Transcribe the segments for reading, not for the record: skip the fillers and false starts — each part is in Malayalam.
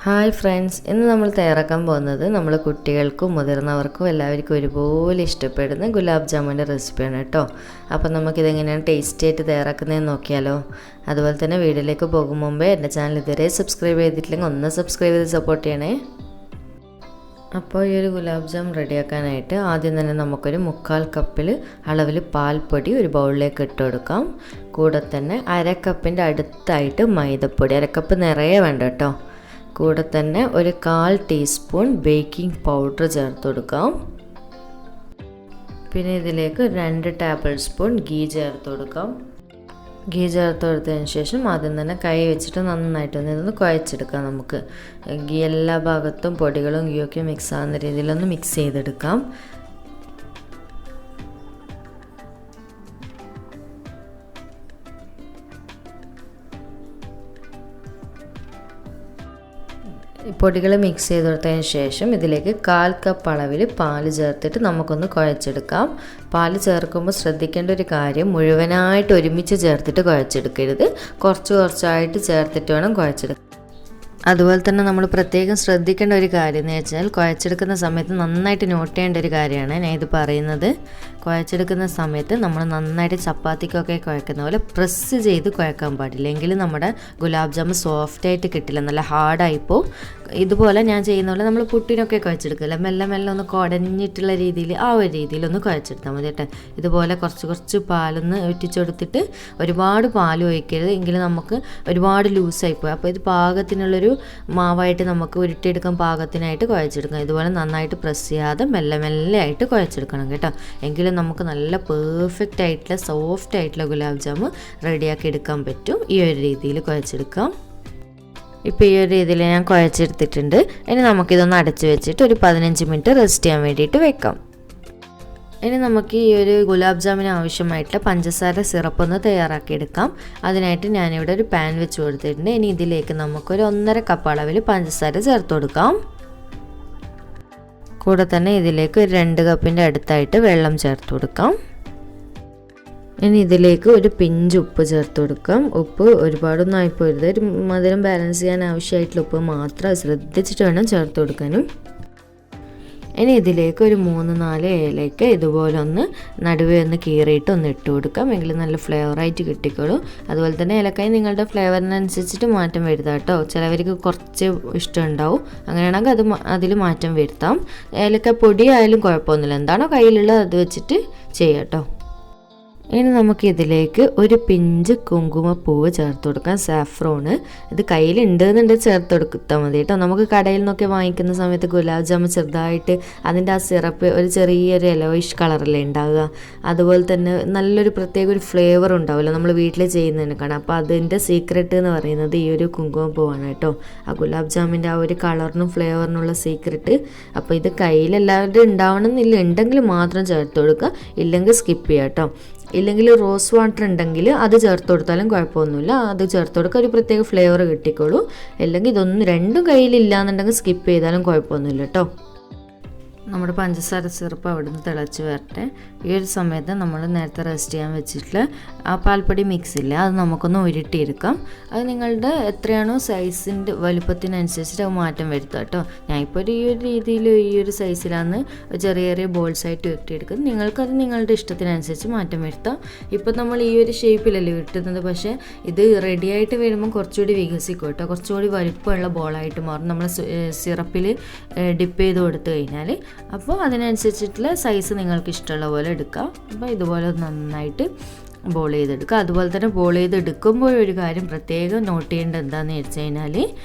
ഹായ് ഫ്രണ്ട്സ്, ഇന്ന് നമ്മൾ തയ്യാറാക്കാൻ പോകുന്നത് നമ്മൾ കുട്ടികൾക്കും മുതിർന്നവർക്കും എല്ലാവർക്കും ഒരുപോലെ ഇഷ്ടപ്പെടുന്ന ഗുലാബ് ജാമുൻ്റെ റെസിപ്പിയാണ് കേട്ടോ. അപ്പോൾ നമുക്കിതെങ്ങനെയാണ് ടേസ്റ്റി ആയിട്ട് തയ്യാറാക്കുന്നതെന്ന് നോക്കിയാലോ. അതുപോലെ തന്നെ വീഡിയോയിലേക്ക് പോകും മുമ്പേ എൻ്റെ ചാനൽ ഇതുവരെ സബ്സ്ക്രൈബ് ചെയ്തിട്ടില്ലെങ്കിൽ ഒന്ന് സബ്സ്ക്രൈബ് ചെയ്ത് സപ്പോർട്ട് ചെയ്യണേ. അപ്പോൾ ഈ ഒരു ഗുലാബ് ജാം റെഡിയാക്കാനായിട്ട് ആദ്യം തന്നെ നമുക്കൊരു 1/4 കപ്പിൽ അളവിൽ പാൽപ്പൊടി ഒരു ബൗളിലേക്ക് ഇട്ട് കൊടുക്കാം. കൂടെ തന്നെ 1/2 കപ്പിൻ്റെ അടുത്തായിട്ട് മൈദപ്പൊടി, 1/2 കപ്പ് നിറയെ വേണ്ട കേട്ടോ. കൂടെ തന്നെ ഒരു 1/4 ടീസ്പൂൺ ബേക്കിംഗ് പൗഡർ ചേർത്ത് കൊടുക്കാം. പിന്നെ ഇതിലേക്ക് 2 ടേബിൾ സ്പൂൺ ഗീ ചേർത്ത് കൊടുക്കാം. ഗീ ചേർത്ത് കൊടുത്തതിന് ശേഷം ആദ്യം തന്നെ കൈ വെച്ചിട്ട് നന്നായിട്ടൊന്ന് ഇതൊന്ന് കുഴച്ചെടുക്കാം. നമുക്ക് ഗീ എല്ലാ ഭാഗത്തും പൊടികളും ഗീയൊക്കെ മിക്സ് ആകുന്ന രീതിയിലൊന്ന് മിക്സ് ചെയ്തെടുക്കാം. പൊടികൾ മിക്സ് ചെയ്ത് കൊടുത്തതിന് ശേഷം ഇതിലേക്ക് 1/4 കപ്പ് അളവിൽ പാല് ചേർത്തിട്ട് നമുക്കൊന്ന് കുഴച്ചെടുക്കാം. പാല് ചേർക്കുമ്പോൾ ശ്രദ്ധിക്കേണ്ട ഒരു കാര്യം, മുഴുവനായിട്ട് ഒരുമിച്ച് ചേർത്തിട്ട് കുഴച്ചെടുക്കരുത്. കുറച്ച് കുറച്ചായിട്ട് ചേർത്തിട്ട് വേണം കുഴച്ചെടുക്കാൻ. അതുപോലെ തന്നെ നമ്മൾ പ്രത്യേകം ശ്രദ്ധിക്കേണ്ട ഒരു കാര്യം എന്ന് വെച്ചാൽ, കുഴച്ചെടുക്കുന്ന സമയത്ത് നന്നായിട്ട് നോട്ട് ചെയ്യേണ്ട ഒരു കാര്യമാണ് ഞാൻ ഇത് പറയുന്നത്. കുഴച്ചെടുക്കുന്ന സമയത്ത് നമ്മൾ നന്നായിട്ട് ചപ്പാത്തിക്കൊക്കെ കുഴക്കുന്ന പോലെ പ്രസ് ചെയ്ത് കുഴക്കാൻ പാടില്ല. എങ്കിൽ നമ്മുടെ ഗുലാബ് ജാമുൻ സോഫ്റ്റായിട്ട് കിട്ടില്ല, നല്ല ഹാർഡായിപ്പോൾ. ഇതുപോലെ ഞാൻ ചെയ്യുന്ന പോലെ നമ്മൾ പുട്ടിനൊക്കെ കുഴച്ചെടുക്കില്ല, മെല്ലെ മെല്ലെ ഒന്ന് കുടഞ്ഞിട്ടുള്ള രീതിയിൽ, ആ ഒരു രീതിയിലൊന്ന് കുഴച്ചെടുത്താൽ മതി കേട്ടോ. ഇതുപോലെ കുറച്ച് പാലൊന്ന് ഒറ്റിച്ചെടുത്തിട്ട്, ഒരുപാട് പാൽ ഒഴിക്കരുത്, എങ്കിൽ നമുക്ക് ഒരുപാട് ലൂസായിപ്പോയി. അപ്പോൾ ഇത് പാകത്തിനുള്ളൊരു മാവായിട്ട് നമുക്ക് ഉരുട്ടിയെടുക്കാൻ പാകത്തിനായിട്ട് കുഴച്ചെടുക്കാം. ഇതുപോലെ നന്നായിട്ട് പ്രസ് ചെയ്യാതെ മെല്ലെ മെല്ലെ ആയിട്ട് കുഴച്ചെടുക്കണം കേട്ടോ. എങ്കിലും നമുക്ക് നല്ല പെർഫെക്റ്റ് ആയിട്ടുള്ള സോഫ്റ്റ് ആയിട്ടുള്ള ഗുലാബ് ജാമുൻ റെഡിയാക്കി എടുക്കാൻ പറ്റും. ഈ ഒരു രീതിയിൽ കുഴച്ചെടുക്കാം. ഇപ്പോൾ ഈ ഒരു രീതിയിൽ ഞാൻ കുഴച്ചെടുത്തിട്ടുണ്ട്. ഇനി നമുക്കിതൊന്ന് അടച്ചു വെച്ചിട്ട് ഒരു 15 മിനിറ്റ് റെസ്റ്റ് ചെയ്യാൻ വേണ്ടിയിട്ട് വെക്കാം. ഇനി നമുക്ക് ഈ ഒരു ഗുലാബ് ജാമിന് ആവശ്യമായിട്ടുള്ള പഞ്ചസാര സിറപ്പ് ഒന്ന് തയ്യാറാക്കിയെടുക്കാം. അതിനായിട്ട് ഞാനിവിടെ ഒരു പാൻ വെച്ച് കൊടുത്തിട്ടുണ്ട്. ഇനി ഇതിലേക്ക് നമുക്കൊരു 1.5 കപ്പ് അളവിൽ പഞ്ചസാര ചേർത്ത് കൊടുക്കാം. കൂടെ തന്നെ ഇതിലേക്ക് ഒരു 2 കപ്പിൻ്റെ അടുത്തായിട്ട് വെള്ളം ചേർത്ത് കൊടുക്കാം. ഇനി ഇതിലേക്ക് ഒരു പിഞ്ച് ഉപ്പ് ചേർത്ത് കൊടുക്കാം. ഉപ്പ് ഒരുപാടൊന്നും ആയിപ്പോരുത്, ഒരു മധുരം ബാലൻസ് ചെയ്യാൻ ആവശ്യമായിട്ടുള്ള ഉപ്പ് മാത്രം ശ്രദ്ധിച്ചിട്ട് വേണം ചേർത്ത് കൊടുക്കാനും. ഇനി ഇതിലേക്ക് ഒരു 3-4 ഏലയ്ക്ക ഇതുപോലെ ഒന്ന് നടുവേ ഒന്ന് കീറിയിട്ട് ഒന്ന് ഇട്ട് കൊടുക്കാം. എങ്കിൽ നല്ല ഫ്ലേവറായിട്ട് കിട്ടിക്കോളും. അതുപോലെ തന്നെ ഏലക്കായ നിങ്ങളുടെ ഫ്ലേവറിനനുസരിച്ചിട്ട് മാറ്റം വരുത്താം കേട്ടോ. ചിലവർക്ക് കുറച്ച് ഇഷ്ടമുണ്ടാവും, അങ്ങനെയാണെങ്കിൽ അതിൽ മാറ്റം വരുത്താം. ഏലക്ക പൊടി ആയാലും കുഴപ്പമൊന്നുമില്ല, എന്താണോ കയ്യിലുള്ളത് അത് വെച്ചിട്ട് ചെയ്യാം കേട്ടോ. ഇനി നമുക്കിതിലേക്ക് ഒരു പിഞ്ച് കുങ്കുമപ്പൂവ് ചേർത്ത് കൊടുക്കാം, സാഫ്രോണ്. ഇത് കയ്യിലുണ്ടെന്നുണ്ടെങ്കിൽ ചേർത്ത് കൊടുത്താൽ മതി കേട്ടോ. നമുക്ക് കടയിൽ നിന്നൊക്കെ വാങ്ങിക്കുന്ന സമയത്ത് ഗുലാബ് ജാമുൻ ചെറുതായിട്ട് അതിൻ്റെ ആ സിറപ്പ് ഒരു ചെറിയൊരു യെലോയിഷ് കളറല്ലേ ഉണ്ടാവുക. അതുപോലെ തന്നെ നല്ലൊരു പ്രത്യേക ഒരു ഫ്ലേവർ ഉണ്ടാവില്ല നമ്മൾ വീട്ടിൽ ചെയ്യുന്നതിന് കാണാം. അപ്പോൾ അതിൻ്റെ സീക്രട്ട് എന്ന് പറയുന്നത് ഈ ഒരു കുങ്കുമപ്പൂവാണ് കേട്ടോ. ആ ഗുലാബ് ജാമിൻ്റെ ആ ഒരു കളറിനും ഫ്ലേവറിനുള്ള സീക്രട്ട്. അപ്പോൾ ഇത് കയ്യിലെല്ലാവരും ഉണ്ടാവണമെന്നില്ല, ഉണ്ടെങ്കിൽ മാത്രം ചേർത്ത് കൊടുക്കുക, ഇല്ലെങ്കിൽ സ്കിപ്പ് ചെയ്യാം കേട്ടോ. ഇല്ലെങ്കിൽ റോസ് വാട്ടർ ഉണ്ടെങ്കിൽ അത് ചേർത്ത് കൊടുത്താലും കുഴപ്പമൊന്നുമില്ല, അത് ചേർത്ത് കൊടുക്കുക, ഒരു പ്രത്യേക ഫ്ലേവർ കിട്ടിക്കോളൂ. അല്ലെങ്കിൽ ഇതൊന്നും രണ്ടും കയ്യിലില്ല എന്നുണ്ടെങ്കിൽ സ്കിപ്പ് ചെയ്താലും കുഴപ്പമൊന്നുമില്ല കേട്ടോ. നമ്മുടെ പഞ്ചസാര സിറപ്പ് അവിടുന്ന് തിളച്ച് വരട്ടെ. ഈ ഒരു സമയത്ത് നമ്മൾ നേരത്തെ റെസ്റ്റ് ചെയ്യാൻ വെച്ചിട്ടുള്ള ആ പാൽപ്പൊടി മിക്സ് ഇല്ല, അത് നമുക്കൊന്ന് ഉരുട്ടിയെടുക്കാം. അത് നിങ്ങളുടെ എത്രയാണോ സൈസിൻ്റെ വലുപ്പത്തിനനുസരിച്ചിട്ട് അത് മാറ്റം വരുത്തുക കേട്ടോ. ഞാനിപ്പോൾ ഈ ഒരു രീതിയിൽ ഈ ഒരു സൈസിലാണ് ചെറിയ ചെറിയ ബോൾസ് ആയിട്ട് ഉരുട്ടിയെടുക്കുന്നത്. നിങ്ങൾക്കത് നിങ്ങളുടെ ഇഷ്ടത്തിനനുസരിച്ച് മാറ്റം വരുത്താം. ഇപ്പോൾ നമ്മൾ ഈ ഒരു ഷേപ്പിലല്ലേ ഉരുട്ടുന്നത്, പക്ഷേ ഇത് റെഡിയായിട്ട് വരുമ്പോൾ കുറച്ചുകൂടി വികസിക്കും കേട്ടോ. കുറച്ചുകൂടി വലുപ്പമുള്ള ബോളായിട്ട് മാറും നമ്മൾ സിറപ്പിൽ ഡിപ്പ് ചെയ്ത് കൊടുത്തു കഴിഞ്ഞാൽ. അപ്പോൾ അതിനനുസരിച്ചിട്ടുള്ള സൈസ് നിങ്ങൾക്ക് ഇഷ്ടമുള്ള പോലെ എടുക്കാം. അപ്പോൾ ഇതുപോലെ നന്നായിട്ട് ബോൾ ചെയ്തെടുക്കുക. അതുപോലെ തന്നെ ബോൾ ചെയ്തെടുക്കുമ്പോൾ ഒരു കാര്യം പ്രത്യേകം നോട്ട് ചെയ്യേണ്ടത് എന്താണെന്ന് വെച്ച് കഴിഞ്ഞാൽ,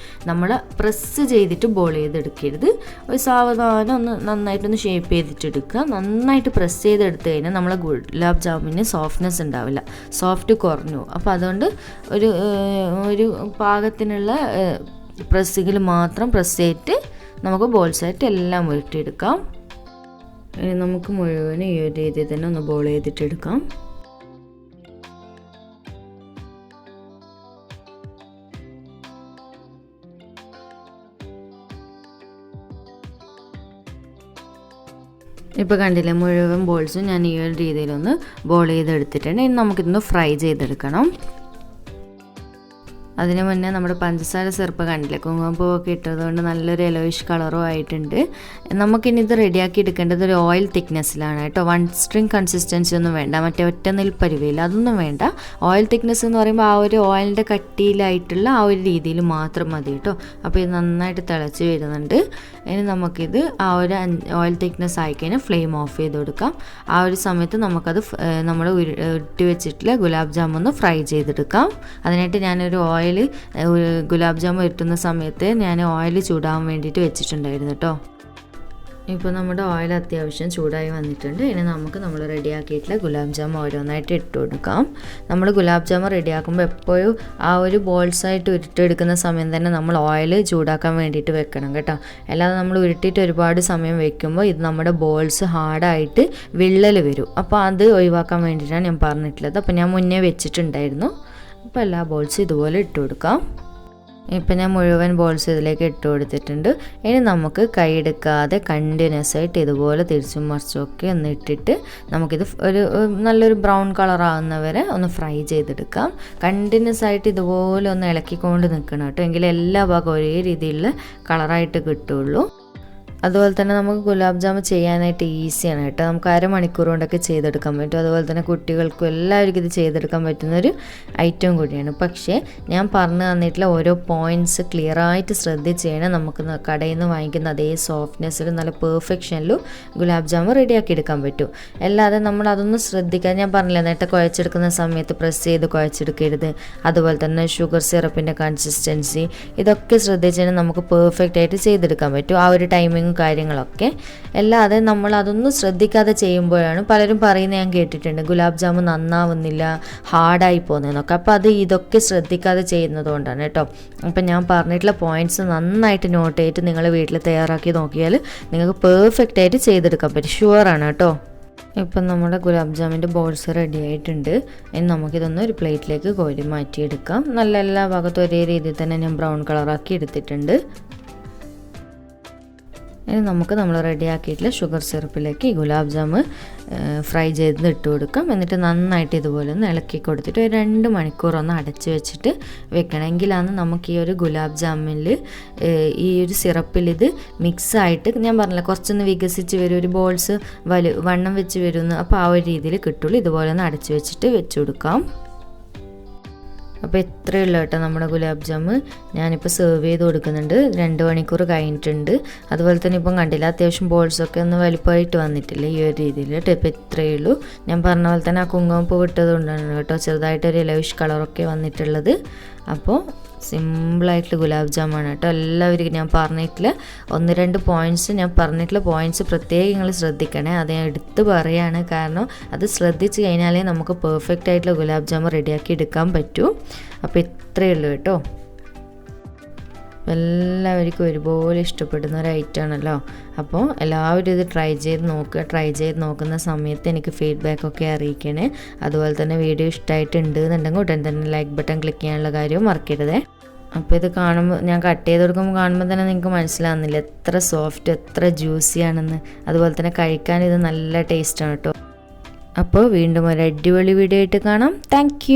നമ്മൾ പ്രസ് ചെയ്തിട്ട് ബോൾ ചെയ്തെടുക്കരുത്. ഒരു സാവധാനം ഒന്ന് നന്നായിട്ടൊന്ന് ഷേപ്പ് ചെയ്തിട്ടെടുക്കുക. നന്നായിട്ട് പ്രസ് ചെയ്തെടുത്ത് കഴിഞ്ഞാൽ നമ്മളെ ഗുലാബ് ജാമുന് സോഫ്റ്റ്നെസ് ഉണ്ടാവില്ല, സോഫ്റ്റ് കുറഞ്ഞു. അപ്പോൾ അതുകൊണ്ട് ഒരു പാകത്തിനുള്ള പ്രസ്സിങ്ങിൽ മാത്രം പ്രസ് ചെയ്തിട്ട് നമുക്ക് ബോൾസായിട്ട് എല്ലാം ഉരുട്ടിയെടുക്കാം. നമുക്ക് മുഴുവനും ഈ ഒരു രീതിയിൽ തന്നെ ഒന്ന് ബോൾ ചെയ്തിട്ടെടുക്കാം. ഇപ്പോൾ കണ്ടില്ലേ, മുഴുവൻ ബോൾസും ഞാൻ ഈ ഒരു രീതിയിലൊന്ന് ബോൾ ചെയ്തെടുത്തിട്ടുണ്ട്. ഇനി നമുക്കിതൊന്ന് ഫ്രൈ ചെയ്തെടുക്കണം. അതിന് മുന്നേ നമ്മുടെ പഞ്ചസാര സിറപ്പ് കണ്ടില്ലേ, കുങ്കുമപ്പൂവൊക്കെ ഇട്ടതുകൊണ്ട് നല്ലൊരു യെലോയിഷ് കളറും ആയിട്ടുണ്ട്. നമുക്കിനി ഇത് റെഡിയാക്കി എടുക്കേണ്ടത് ഒരു ഓയിൽ തിക്നെസ്സിലാണ് കേട്ടോ. 1 സ്ട്രിങ് കൺസിസ്റ്റൻസി ഒന്നും വേണ്ട, മറ്റേ ഒറ്റ നെൽപ്പരുവയില്ല, അതൊന്നും വേണ്ട. ഓയിൽ തിക്നെസ് എന്ന് പറയുമ്പോൾ ആ ഒരു ഓയിലിൻ്റെ കട്ടിയിലായിട്ടുള്ള ആ ഒരു രീതിയിൽ മാത്രം മതി കേട്ടോ. അപ്പോൾ ഇത് നന്നായിട്ട് തിളച്ച് വരുന്നുണ്ട്. ഇനി നമുക്കിത് ആ ഒരു ഓയിൽ തിക്നെസ് ആയിക്കഴിഞ്ഞാൽ ഫ്ലെയിം ഓഫ് ചെയ്ത് കൊടുക്കാം. ആ ഒരു സമയത്ത് നമുക്കത് നമ്മൾ ഉരുട്ടി വെച്ചിട്ടുള്ള ഗുലാബ് ജാമുൻ ഒന്ന് ഫ്രൈ ചെയ്തെടുക്കാം. അതിനായിട്ട് ഞാനൊരു ഗുലാബ് ജാമുൻ ഇട്ടുന്ന സമയത്ത് ഞാൻ ഓയിൽ ചൂടാൻ വേണ്ടിയിട്ട് വെച്ചിട്ടുണ്ടായിരുന്നു കേട്ടോ. ഇപ്പോൾ നമ്മുടെ ഓയിൽ അത്യാവശ്യം ചൂടായി വന്നിട്ടുണ്ട്. ഇനി നമുക്ക് നമ്മൾ റെഡിയാക്കിയിട്ടുള്ള ഗുലാബ് ജാമുൻ ഓരോന്നായിട്ട് ഇട്ട് കൊടുക്കാം. നമ്മൾ ഗുലാബ് ജാമുൻ റെഡിയാക്കുമ്പോൾ എപ്പോഴും ആ ഒരു ബോൾസായിട്ട് ഉരുട്ടിയെടുക്കുന്ന സമയം തന്നെ നമ്മൾ ഓയിൽ ചൂടാക്കാൻ വേണ്ടിയിട്ട് വെക്കണം കേട്ടോ. അല്ലാതെ നമ്മൾ ഉരുട്ടിയിട്ട് ഒരുപാട് സമയം വെക്കുമ്പോൾ ഇത് നമ്മുടെ ബോൾസ് ഹാർഡായിട്ട് വിള്ളൽ വരും. അപ്പോൾ അത് ഒഴിവാക്കാൻ വേണ്ടിയിട്ടാണ് ഞാൻ പറഞ്ഞിട്ടുള്ളത്. അപ്പോൾ ഞാൻ മുന്നേ വെച്ചിട്ടുണ്ടായിരുന്നു. അപ്പോൾ എല്ലാ ബോൾസും ഇതുപോലെ ഇട്ട് കൊടുക്കാം. ഇപ്പം ഞാൻ മുഴുവൻ ബോൾസ് ഇതിലേക്ക് ഇട്ട് കൊടുത്തിട്ടുണ്ട്. ഇനി നമുക്ക് കൈയെടുക്കാതെ കണ്ടിന്യൂസ് ആയിട്ട് ഇതുപോലെ തിരിച്ചും മറിച്ചും ഒക്കെ ഒന്ന് ഇട്ടിട്ട് നമുക്കിത് ഒരു നല്ലൊരു ബ്രൗൺ കളറാകുന്നവരെ ഒന്ന് ഫ്രൈ ചെയ്തെടുക്കാം. കണ്ടിന്യൂസ് ആയിട്ട് ഇതുപോലെ ഒന്ന് ഇളക്കിക്കൊണ്ട് നിൽക്കണം കേട്ടോ, എങ്കിൽ എല്ലാ ഭാഗവും ഒരേ രീതിയിലുള്ള കളറായിട്ട് കിട്ടുള്ളൂ. അതുപോലെ തന്നെ നമുക്ക് ഗുലാബ് ജാമുൻ ചെയ്യാനായിട്ട് ഈസിയാണ് കേട്ടോ. നമുക്ക് അരമണിക്കൂർ കൊണ്ടൊക്കെ ചെയ്തെടുക്കാൻ പറ്റും. അതുപോലെ തന്നെ കുട്ടികൾക്കും എല്ലാവർക്കും ഇത് ചെയ്തെടുക്കാൻ പറ്റുന്നൊരു ഐറ്റം കൂടിയാണ്. പക്ഷേ ഞാൻ പറഞ്ഞു തന്നിട്ടുള്ള ഓരോ പോയിൻറ്റ്സ് ക്ലിയറായിട്ട് ശ്രദ്ധിച്ച് ചെയ്യണം. നമുക്ക് കടയിൽ നിന്ന് വാങ്ങിക്കുന്ന അതേ സോഫ്റ്റ്നെസ്സിലും നല്ല പെർഫെക്ഷനിലും ഗുലാബ് ജാമുൻ റെഡിയാക്കി എടുക്കാൻ പറ്റും. അല്ലാതെ നമ്മൾ അതൊന്നും ശ്രദ്ധിക്കാൻ, ഞാൻ പറഞ്ഞില്ല നേരത്തെ കുഴച്ചെടുക്കുന്ന സമയത്ത് പ്രസ് ചെയ്ത് കുഴച്ചെടുക്കരുത്. അതുപോലെ തന്നെ ഷുഗർ സിറപ്പിൻ്റെ കൺസിസ്റ്റൻസി ഇതൊക്കെ ശ്രദ്ധിച്ചാൽ നമുക്ക് പെർഫെക്റ്റ് ആയിട്ട് ചെയ്തെടുക്കാൻ പറ്റും. ആ ഒരു ടൈമിങ് കാര്യങ്ങളൊക്കെ. അല്ലാതെ നമ്മൾ അതൊന്നും ശ്രദ്ധിക്കാതെ ചെയ്യുമ്പോഴാണ് പലരും പറയുന്നത് ഞാൻ കേട്ടിട്ടുണ്ട്, ഗുലാബ് ജാമുൻ നന്നാവുന്നില്ല, ഹാർഡായി പോകുന്നതെന്നൊക്കെ. അപ്പോൾ ഇതൊക്കെ ശ്രദ്ധിക്കാതെ ചെയ്യുന്നത് കൊണ്ടാണ് കേട്ടോ. അപ്പം ഞാൻ പറഞ്ഞിട്ടുള്ള പോയിൻറ്റ്സ് നന്നായിട്ട് നോട്ട് ചെയ്തിട്ട് നിങ്ങൾ വീട്ടിൽ തയ്യാറാക്കി നോക്കിയാൽ നിങ്ങൾക്ക് പെർഫെക്റ്റ് ആയിട്ട് ചെയ്തെടുക്കാൻ പറ്റും. ഷുവറാണ് കേട്ടോ. ഇപ്പം നമ്മുടെ ഗുലാബ് ജാമുൻ്റെ ബോൾസ് റെഡി ആയിട്ടുണ്ട്. ഇനി നമുക്കിതൊന്ന് ഒരു പ്ലേറ്റിലേക്ക് കോരി മാറ്റിയെടുക്കാം. നല്ല എല്ലാ ഭാഗത്തും ഒരേ രീതിയിൽ തന്നെ ഞാൻ ബ്രൗൺ കളറാക്കി എടുത്തിട്ടുണ്ട്. ഇനി നമുക്ക് നമ്മൾ റെഡിയാക്കിയിട്ടുള്ള ഷുഗർ സിറപ്പിലേക്ക് ഈ ഗുലാബ് ജാമുൻ ഫ്രൈ ചെയ്ത് ഇട്ട് കൊടുക്കാം. എന്നിട്ട് നന്നായിട്ട് ഇതുപോലെ ഒന്ന് ഇളക്കി കൊടുത്തിട്ട് ഒരു 2 മണിക്കൂർ ഒന്ന് അടച്ച് വെച്ചിട്ട് വെക്കണം. എങ്കിലാണ് നമുക്ക് ഈ ഒരു ഗുലാബ് ജാമുനിൽ ഈ ഒരു സിറപ്പിൽ ഇത് മിക്സായിട്ട്, ഞാൻ പറഞ്ഞില്ല കുറച്ചൊന്ന് വികസിച്ച് വരും, ഒരു ബോൾസ് വണ്ണം വെച്ച് വരുന്നു. അപ്പോൾ ആ ഒരു രീതിയിൽ കിട്ടുള്ളൂ. ഇതുപോലെ ഒന്ന് അടച്ച് വെച്ചിട്ട് വെച്ച് കൊടുക്കാം. അപ്പോൾ ഇത്രയേ ഉള്ളൂ കേട്ടോ നമ്മുടെ ഗുലാബ് ജാമുൻ. ഞാനിപ്പോൾ സെർവ് ചെയ്ത് കൊടുക്കുന്നുണ്ട്. 2 മണിക്കൂർ കഴിഞ്ഞിട്ടുണ്ട്. അതുപോലെ തന്നെ ഇപ്പം കണ്ടില്ല, അത്യാവശ്യം ബോൾസൊക്കെ ഒന്ന് വലുപ്പമായിട്ട് വന്നിട്ടില്ലേ ഈ ഒരു രീതിയിൽ കേട്ടോ. ഇപ്പോൾ ഇത്രയേ ഉള്ളൂ. ഞാൻ പറഞ്ഞ പോലെ തന്നെ ആ കുങ്കുമപ്പൂ ഇട്ടത് കൊണ്ടാണ് കേട്ടോ ചെറുതായിട്ടൊരു യെലോയിഷ് കളറൊക്കെ വന്നിട്ടുള്ളത്. അപ്പോൾ സിമ്പിളായിട്ടുള്ള ഗുലാബ് ജാമുനാണ് കേട്ടോ. എല്ലാവർക്കും ഞാൻ പറഞ്ഞിട്ടുള്ള 1-2 പോയിൻറ്റ്സ് പ്രത്യേകം നിങ്ങൾ ശ്രദ്ധിക്കണേ. അത് ഞാൻ എടുത്ത് പറയുകയാണ്. കാരണം അത് ശ്രദ്ധിച്ച് കഴിഞ്ഞാലേ നമുക്ക് പെർഫെക്റ്റ് ആയിട്ടുള്ള ഗുലാബ് ജാമുൻ റെഡിയാക്കി എടുക്കാൻ പറ്റൂ. അപ്പോൾ ഇത്രയേ ഉള്ളൂ കേട്ടോ. എല്ലാവർക്കും ഒരുപോലെ ഇഷ്ടപ്പെടുന്ന ഒരു ഐറ്റമാണല്ലോ. അപ്പോൾ എല്ലാവരും ഇത് ട്രൈ ചെയ്ത് നോക്കുന്ന സമയത്ത് എനിക്ക് ഫീഡ്ബാക്കൊക്കെ അറിയിക്കണേ. അതുപോലെ തന്നെ വീഡിയോ ഇഷ്ടമായിട്ടുണ്ട് എന്നുണ്ടെങ്കിൽ ഉടൻ തന്നെ ലൈക്ക് ബട്ടൺ ക്ലിക്ക് ചെയ്യാനുള്ള കാര്യവും മറക്കരുതേ. അപ്പോൾ ഇത് കാണുമ്പോൾ, ഞാൻ കട്ട് ചെയ്ത് കൊടുക്കുമ്പോൾ കാണുമ്പോൾ തന്നെ നിങ്ങൾക്ക് മനസ്സിലാവുന്നില്ല എത്ര സോഫ്റ്റ്, എത്ര ജ്യൂസി ആണെന്ന്. അതുപോലെ തന്നെ കഴിക്കാൻ ഇത് നല്ല ടേസ്റ്റാണ് കേട്ടോ. അപ്പോൾ വീണ്ടും ഒരു അടിപൊളി വീഡിയോ ആയിട്ട് കാണാം. താങ്ക്